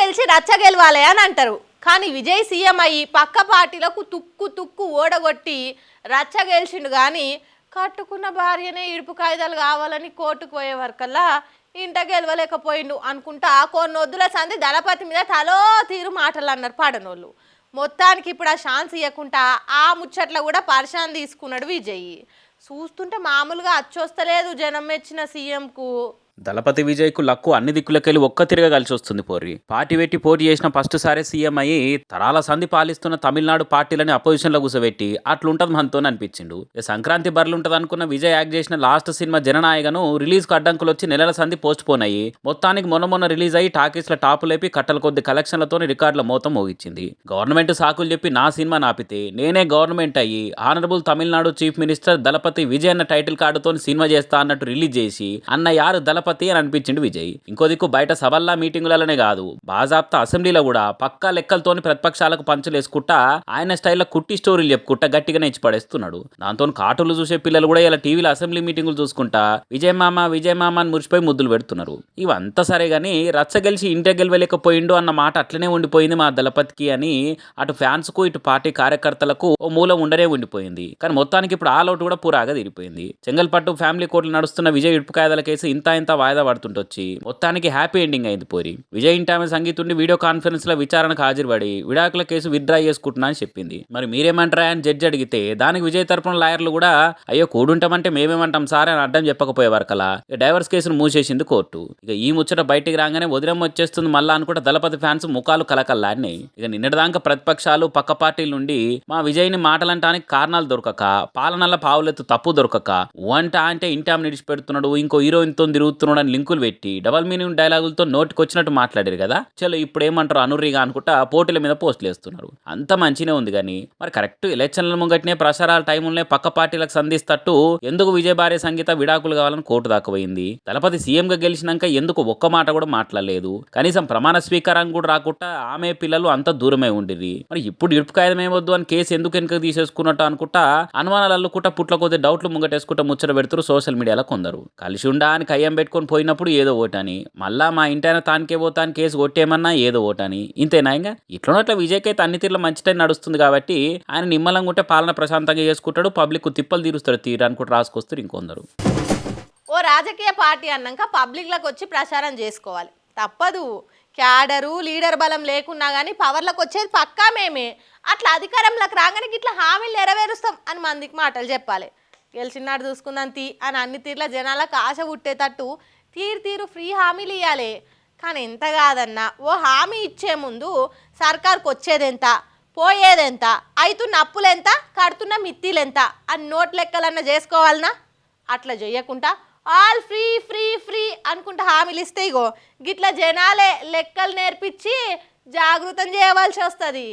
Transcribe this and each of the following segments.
గెలిచి రచ్చ గెలవాలి అని అంటారు. కానీ విజయ్ సీఎం అయ్యి పక్క పార్టీలకు తుక్కు ఓడగొట్టి రచ్చ గెలిచిండు. కానీ కట్టుకున్న భార్యనే ఇడుపు కాయిదాలు కావాలని కోర్టుకు పోయే వరకల్లా ఇంట గెలవలేకపోయిండు అనుకుంటా కొన్ని వద్దుల సంది దళపతి మీద తలో తీరు మాటలు అన్నారు పాడనోళ్ళు. మొత్తానికి ఇప్పుడు ఆ ఛాన్స్ ఇవ్వకుండా ఆ ముచ్చట్లో కూడా పరిశాన్ తీసుకున్నాడు విజయ్. చూస్తుంటే మామూలుగా అచ్చొస్తలేదు జనం మెచ్చిన సీఎంకు. దళపతి విజయ్కు లక్కు అన్ని దిక్కులకెళ్ళి ఒక్క తిరగ కలిసి వస్తుంది పోరి. పార్టీ పెట్టి పోటీ చేసిన ఫస్ట్ సారే సీఎం అయ్యి తరాల సంధి పాలిస్తున్న తమిళనాడు పార్టీలని అపోజిషన్లో కూసబెట్టి అట్లుంటది మనతో అనిపించిండు. సంక్రాంతి బర్రెలుంటది అనుకున్న విజయ్ యాక్ట్ చేసిన లాస్ట్ సినిమా జననాయకను రిలీజ్ కు అడ్డంకులు వచ్చి నెలల సంధి పోస్ట్ పోన్ అయ్యి మొత్తానికి మొన్న రిలీజ్ అయ్యి టాకీస్ల టాపు లేపి కట్టల కొద్ది కలెక్షన్లతో రికార్డుల మోతం మోగించింది. గవర్నమెంట్ సాకులు చెప్పి నా సినిమా నాపితే నేనే గవర్నమెంట్ అయ్యి ఆనరబుల్ తమిళనాడు చీఫ్ మినిస్టర్ దళపతి విజయ్ అన్న టైటిల్ కార్డుతో సినిమా చేస్తా అన్నట్టు రిలీజ్ చేసి అన్న యారు దళపతి అని అనిపించిండు విజయ్. ఇంకో దిక్కు బయట సభల్లా మీటింగులలోనే కాదు బాజాప్తా అసెంబ్లీలో కూడా పక్కా లెక్కలతోని ప్రతిపక్షాలకు పంచులేసుకుంటా ఆయన స్టైల్లో కుట్టి స్టోరీలు చెప్పుకుంటా గట్టిగానే ఇచ్చి పడేస్తున్నాడు. దాంతో కార్టూన్లు చూసే పిల్లలు కూడా ఇలా టీవీలో అసెంబ్లీ మీటింగులు చూసుకుంటా విజయ్ మామ అని మురిసిపోయి ముద్దులు పెడుతున్నారు. ఇవంతా సరే గానీ రచ్చ గెలిచి ఇంటే గెలవలేకపోయిండు అన్న మాట అట్లనే ఉండిపోయింది మా దళపతికి అని అటు ఫ్యాన్స్ కు ఇటు పార్టీ కార్యకర్తలకు ఓ మూలం ఉండనే ఉండిపోయింది. కానీ మొత్తానికి ఇప్పుడు ఆల్ అవుట్ కూడా పూరాగా తీరిపోయింది. చెంగల్పట్టు ఫ్యామిలీ కోర్టులు నడుస్తున్న విజయ్ ఇడుపు కాయదల కేసు ఇంత వాయిదా పడుతుంటొచ్చి మొత్తానికి హ్యాపీ ఎండింగ్ అయింది పోరి. విజయ్ ఇంటి ఆమె సంగీతుండి వీడియో కాన్ఫరెన్స్ లో విచారణకు హాజరుపడి విడాకుల కేసు విత్డ్రా చేసుకుంటున్నా అని చెప్పింది. మరి మీరేమంటారా అని జడ్జి అడిగితే దానికి విజయ్ తరపున లాయర్లు కూడా అయ్యో కూడుంటామంటే మేమేమంటాం సార్ అని అడ్డం చెప్పకపోయేవారు కలా డైవర్స్ కేసును మూసేసింది కోర్టు. ఇక ఈ ముచ్చట బయటికి రాగానే వదిలేం వచ్చేస్తుంది మళ్ళా అనుకుంటే దళపతి ఫ్యాన్స్ ముఖాలు కలకల్లాడినాయి. ఇక నిన్నటిదాకా ప్రతిపక్షాలు పక్క పార్టీల నుండి మా విజయ్ని మాటలంటానికి కారణాలు దొరకక పాలనల పావులెత్తు తప్పు దొరకక వంట అంటే ఇంటి ఆమె నిడిచిపెడుతున్నాడు ఇంకో హీరోయిన్తో తిరుగుతున్నాడు అని లింకులు పెట్టి డబల్ మీనింగ్ డైలాగులతో నోటికొచ్చినట్టు మాట్లాడారు కదా. చలో ఇప్పుడు ఏమంటారు అనుర్రిగా అనుకుంటా పోటీల మీద పోస్టులు వేస్తున్నారు. అంత మంచినే ఉంది కానీ మరి కరెక్ట్ ఎలక్షన్ల ముంగట్నే ప్రచారాల టైంలోనే పక్క పార్టీలకు సంధిస్తట్టు ఎందుకు విజయ్ భార్య సంగీత విడాకులు కావాలని కోర్టు దాకపోయింది. దళపతి సీఎం గా గెలిచినాక ఎందుకు ఒక్క మాట కూడా మాట్లాడలేదు. కనీసం ప్రమాణ స్వీకారానికి కూడా రాకుండా ఆమె పిల్లలు అంత దూరమే ఉండిరి. మరి ఇప్పుడు ఇడుపు కాయదం ఏమొద్దు అని కేసు ఎందుకు వెనుక తీసేసుకున్నట్టు అనుకుంటా అనుమానాలు అల్లుకుంటా పుట్ల కొద్ది డౌట్లు ముంగటేసుకుంటా ముచ్చట పెడుతురు సోషల్ మీడియాలో కొందరు. కలిసి ఉండా అని కయ్యం పెట్టుకొని పోయినప్పుడు ఏదో ఓటని మళ్ళా మా ఇంటైనా తానికే పోతాను కేసు కొట్టేమన్నా ఏదో ఓటని ఇంతేనా. ఇంకా ఇట్లున్నట్ల విజయ్కి అయితే అన్ని తీర్ల మంచి టైం నడుస్తుంది కాబట్టి ఆయన నిమ్మలంగా ఉంటే పాలన ప్రశాంతంగా చేసుకుంటాడు పబ్లిక్ తిప్పలు తీరుస్తాడు తీరానికి కూడా రాసుకొస్తారు ఇంకొందరు. ఓ రాజకీయ పార్టీ అన్నాక పబ్లిక్లకు వచ్చి ప్రచారం చేసుకోవాలి తప్పదు. క్యాడరు లీడర్ బలం లేకున్నా కానీ పవర్లకు వచ్చేది పక్కా మేమే. అట్లా అధికారంలోకి రాగానే ఇట్లా హామీలు నెరవేరుస్తాం అని మందికి మాటలు చెప్పాలి. గెలిచినాడు చూసుకుందాం తీ అని అన్ని తీర్ల జనాలకు ఆశ పుట్టేటట్టు తీరు ఫ్రీ హామీలు ఇవ్వాలి. కానీ ఎంత కాదన్నా ఓ హామీ ఇచ్చే ముందు సర్కార్కి వచ్చేదెంత పోయేదెంత అవుతున్న అప్పులెంత కడుతున్న మిత్తిలెంత అని నోట్ లెక్కలన్నా చేసుకోవాలనా. అట్లా చేయకుండా ఆల్ ఫ్రీ ఫ్రీ ఫ్రీ అనుకుంటా హామీలు ఇస్తే ఇగో గిట్లా జనాలే లెక్కలు నేర్పించి జాగృతం చేయవలసి వస్తుంది.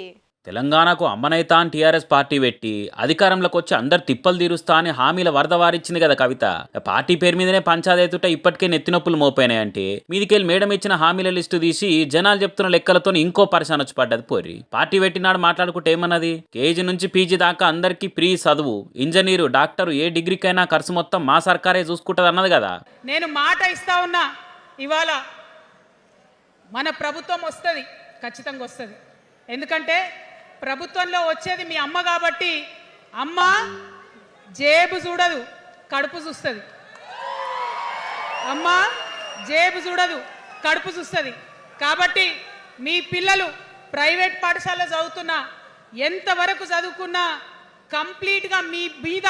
తెలంగాణకు అమ్మనైతా అని టీఆర్ఎస్ పార్టీ పెట్టి అధికారంలోకి వచ్చి అందరు తిప్పలు తీరుస్తా అని హామీల వరద వారిచ్చింది కదా కవిత. పార్టీ పేరు మీదనే పంచాదేతుట ఇప్పటికే నెత్తినొప్పులు మోపోయినాయంటే మీదికెళ్ళి మేడం ఇచ్చిన హామీల లిస్టు తీసి జనాలు చెప్తున్న లెక్కలతో ఇంకో పరిశాన్ వచ్చి పడ్డది పోరి. పార్టీ పెట్టినాడు మాట్లాడుకుంటే ఏమన్నది కేజీ నుంచి పీజీ దాకా అందరికీ ఫ్రీ చదువు ఇంజనీరు డాక్టరు ఏ డిగ్రీకైనా ఖర్చు మొత్తం మా సర్కారే చూసుకుంటది అన్నది కదా. నేను మాట ఇస్తా ఉన్నా ఇవాళ మన ప్రభుత్వం వస్తుంది ఖచ్చితంగా వస్తుంది. ఎందుకంటే ప్రభుత్వంలో వచ్చేది మీ అమ్మ కాబట్టి అమ్మ జేబు చూడదు కడుపు చూస్తుంది. అమ్మ జేబు చూడదు కడుపు చూస్తుంది. కాబట్టి మీ పిల్లలు ప్రైవేట్ పాఠశాల చదువుతున్నా ఎంతవరకు చదువుకున్నా కంప్లీట్గా మీ మీద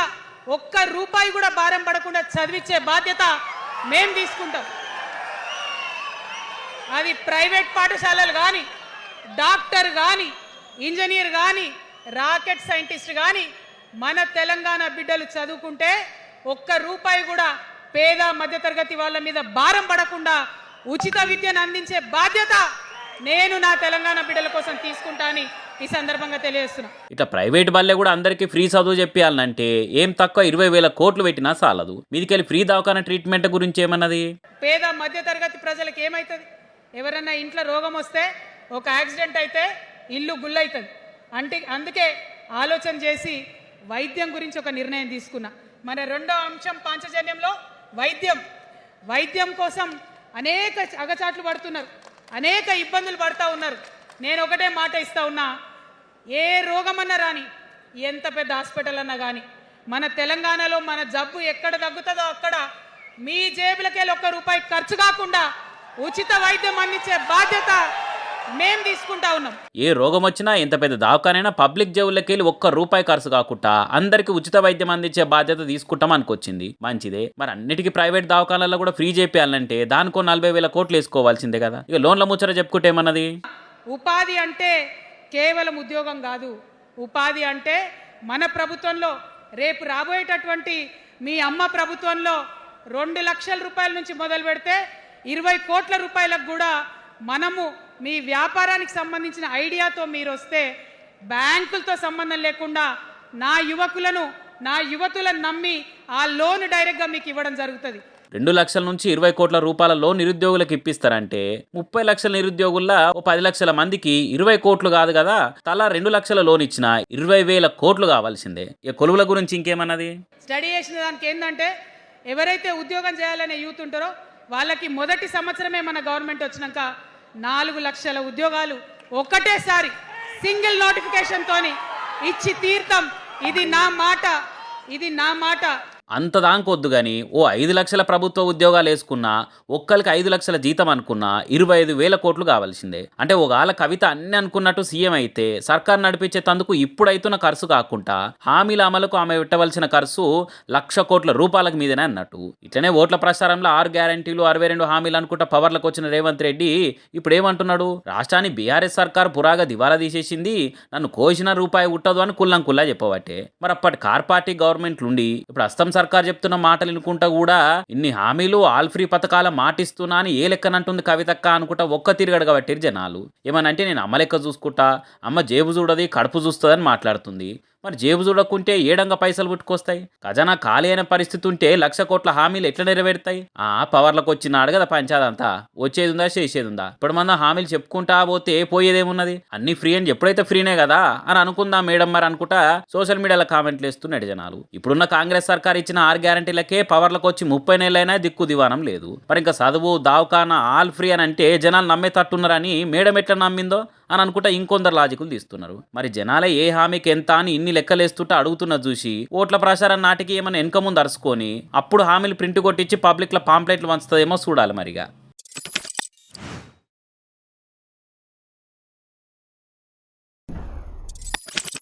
ఒక్క రూపాయి కూడా భారం పడకుండా చదివించే బాధ్యత మేం తీసుకుంటాం. అది ప్రైవేట్ పాఠశాలలు కానీ డాక్టర్ కానీ ఇంజనీర్ కానీ రాకెట్ సైంటిస్ట్ కానీ మన తెలంగాణ బిడ్డలు చదువుకుంటే ఒక్క రూపాయి కూడా పేద మధ్యతరగతి వాళ్ళ మీద భారం పడకుండా ఉచిత విద్యను అందించే బాధ్యత నేను నా తెలంగాణ బిడ్డల కోసం తీసుకుంటా అని ఈ సందర్భంగా తెలియజేస్తున్నా. ఇట్లా ప్రైవేట్ బల్లే కూడా అందరికీ ఫ్రీ చదువు చెప్పాలంటే ఏం తక్కువ 20,000 కోట్లు పెట్టినా చాలదు. మీదికెళ్ళి ఫ్రీ దవాఖాన ట్రీట్మెంట్ గురించి ఏమన్నది. పేద మధ్యతరగతి ప్రజలకు ఏమవుతుంది, ఎవరన్నా ఇంట్లో రోగం వస్తే ఒక యాక్సిడెంట్ అయితే ఇల్లు గుల్లవుతుంది. అందుకే ఆలోచన చేసి వైద్యం గురించి ఒక నిర్ణయం తీసుకున్నా. మన రెండో అంశం పాంచజన్యంలో వైద్యం కోసం అనేక అగచాట్లు పడుతున్నారు. అనేక ఇబ్బందులు పడతా ఉన్నారు. నేను ఒకటే మాట ఇస్తా ఉన్నా, ఏ రోగమన్నా రాని, ఎంత పెద్ద హాస్పిటల్ అన్నా కానీ, మన తెలంగాణలో మన జబ్బు ఎక్కడ తగ్గుతుందో అక్కడ మీ జేబులకెళ్ళి ₹1 ఖర్చు కాకుండా ఉచిత వైద్యం అందించే బాధ్యత మేం తీసుకుంటా ఉన్నాం. ఏ రోగం వచ్చినా ఎంత పెద్ద దవాఖానైనా పబ్లిక్ జేబుల్లోకి వెళ్ళి ₹1 ఖర్చు కాకుండా అందరికి ఉచిత వైద్యం అందించే బాధ్యత తీసుకుంటాం అనుకొచ్చింది. మంచిదే. మరి అన్నిటికీ ప్రైవేట్ దవాఖానాల్లో కూడా ఫ్రీ చేయాలంటే దానికో 40,000 కోట్లు వేసుకోవాల్సిందే కదా. ఇక లోన్ల ముచ్చట చెప్పుకుంటే ఏమన్నది, ఉపాధి అంటే కేవలం ఉద్యోగం కాదు. ఉపాధి అంటే మన ప్రభుత్వంలో రేపు రాబోయేటటువంటి మీ అమ్మ ప్రభుత్వంలో ₹2 లక్షల నుంచి మొదలు పెడితే 20 కోట్ల రూపాయలకు కూడా మనము మీ వ్యాపారానికి సంబంధించిన ఐడియాతో మీరు వస్తే బ్యాంకులతో సంబంధం లేకుండా నా యువతులను నమ్మి ఆ లోన్ డైరెక్ట్గా మీకు ఇవ్వడం జరుగుతుంది. 2 లక్షల నుంచి 20 కోట్ల రూపాయల లోన్ నిరుద్యోగులకు ఇప్పిస్తారంటే 30 లక్షల నిరుద్యోగుల్లో 10 లక్షల మందికి 20 కోట్లు కాదు కదా, తలా 2 లక్షల లోన్ ఇచ్చినా 20,000 కోట్లు కావాల్సిందే. ఇక కొలువుల గురించి ఇంకేమన్నది, స్టడీ చేసిన దానికి ఏంటంటే ఎవరైతే ఉద్యోగం చేయాలనే యూత్ ఉంటారో వాళ్ళకి మొదటి సంవత్సరమే మన గవర్నమెంట్ వచ్చినాక 4 లక్షల ఉద్యోగాలు ఒకటేసారి సింగిల్ నోటిఫికేషన్తోని ఇచ్చి తీర్థం. ఇది నా మాట. అంత దానికొద్దు కానీ ఓ 5 లక్షల ప్రభుత్వ ఉద్యోగాలు వేసుకున్నా ఒక్కరికి 5 లక్షల జీతం అనుకున్నా 25,000 కోట్లు కావాల్సిందే. అంటే ఒకవేళ కవిత అన్ని అనుకున్నట్టు సీఎం అయితే సర్కార్ నడిపించే తందుకు ఇప్పుడైతున్న ఖర్చు కాకుండా హామీల అమలుకు ఆమె పెట్టవలసిన ఖర్చు ₹1,00,000 కోట్ల మీదనే అన్నట్టు. ఇట్లనే ఓట్ల ప్రచారంలో 6 గ్యారంటీలు 62 హామీలు అనుకుంటా పవర్లకు వచ్చిన రేవంత్ రెడ్డి ఇప్పుడు ఏమంటున్నాడు, రాష్ట్రాన్ని బీఆర్ఎస్ సర్కార్ పురాగా దివాలా తీసేసింది, నన్ను కోసిన రూపాయి ఉట్టదు అని కుల్లంకుల్లా చెప్పబట్టే. మరి అప్పటి కార్ పార్టీ గవర్నమెంట్లుండి ఇప్పుడు అస్తం సర్కార్ చెప్తున్న మాటలు వినుకుంటా కూడా ఇన్ని హామీలు ఆల్ ఫ్రీ పథకాల మాటిస్తున్నా అని ఏ లెక్కనంటుంది కవితక్క అనుకుంటా ఒక్క తిరగడగబట్టిరు జనాలు. ఏమనంటే నేను అమ్మ లెక్క చూసుకుంటా, అమ్మ జేబు చూడది కడుపు చూస్తుందని మాట్లాడుతుంది. మరి జేబు చూడకుంటే ఏడంగా పైసలు పుట్టుకొస్తాయి? ఖజానా ఖాళీ అయిన పరిస్థితి ఉంటే 1,00,000 కోట్ల హామీలు ఎట్లా నెరవేరుతాయి? పవర్లకు వచ్చినాడు కదా పంచాదంతా, వచ్చేది ఉందా చేసేది ఉందా? ఇప్పుడు మన హామీలు చెప్పుకుంటా పోతే పోయేదేమున్నది, అన్ని ఫ్రీ అని ఎప్పుడైతే ఫ్రీనే కదా అని అనుకుందాం మేడం మరి అనుకుంటా సోషల్ మీడియాలో కామెంట్లు వేస్తున్నాడు జనాలు. ఇప్పుడున్న కాంగ్రెస్ సర్కార్ ఇచ్చిన 6 గ్యారంటీలకే పవర్లకు వచ్చి 30 నెలలైనా దిక్కు దివానం లేదు. మరి ఇంకా చదువు దవాఖానా ఆల్ ఫ్రీ అని అంటే జనాలు నమ్మేటట్టున్నారని మేడం ఎట్లా నమ్మిందో అని అనుకుంటా ఇంకొందరు లాజికులు తీస్తున్నారు. మరి జనాలే ఏ హామీకి ఎంత అని ఇన్ని లెక్కలేస్తుంటే అడుగుతున్న చూసి ఓట్ల ప్రచారం నాటికి ఏమైనా వెనక ముందు అరుచుకొని అప్పుడు హామీలు ప్రింట్ కొట్టించి పబ్లిక్లో పాంప్లెట్లు పంచుతుందేమో చూడాలి మరిగా.